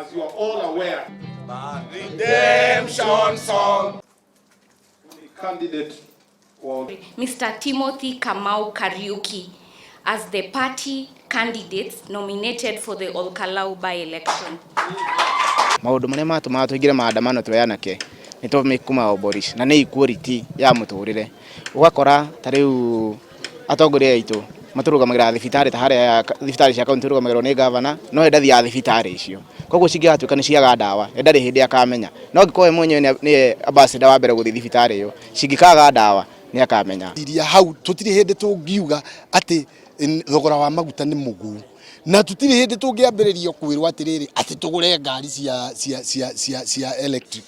as you are all aware, redemption song. The candidate was Mr. Timothy Kamau Kariuki as the party candidates nominated for the Ol Kalou by-election. Maundu maria matumaga tuingire maandamano twe anake ni tumikuma oboris na ni equality ya muturire ugakora ta riu atongoria aitu maturugamira thibitari ta haria thibitari cia kaunti rugamagirwo ni governor no endathi ya thibitari icio koguo cingĩgatuĩka nĩ ciaga ndawa endarĩ hĩndĩ akamenya no ngĩkoe mwenyewe nĩ ambassador wa mbere gũthiĩ thibitari iyo cingĩkaga ndawa nĩ akamenya iria hau tutiri hĩndĩ tũngiuga atĩ thogora wa maguta nĩ mũgu na tutiri hĩndĩ tũngĩambĩrĩrio kwĩrwo atĩrĩrĩ atĩ tũgũre ngari cia electric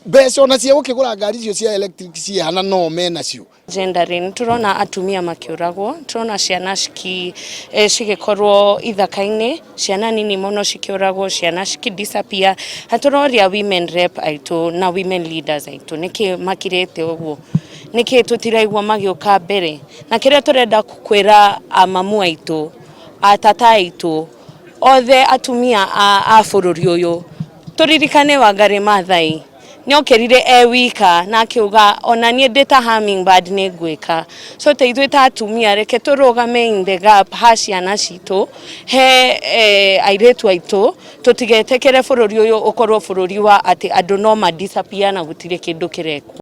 beso na cia gũkĩgũra ngari icio cia electric ciana no menacio genderin turona atumia makiuragwo turona ciana cigĩkorwo ithaka-inĩ ciana nini mũno cikiuragwo ciana disappear haturoria women rep aitu na women leaders aitu niki makirete ũguo niki tutiraigwa magĩũka mbere na kĩrĩa turenda kwĩra amamu aitu atata aitu othe atumia a bũrũri ũyũ turirikane Wangari Maathai nĩokerire wika na akiuga ona niĩ ndĩ ta hummingbird nĩ ngwĩka so teithwe ta atumia reke turugame in the gap ha ciana citũ he airĩtu aitũ tutigetekere bũrũri ũyũ ũkorwo bũrũri wa atĩ andũ no ma disappear na gũtirĩ kĩndũ kĩrekwo.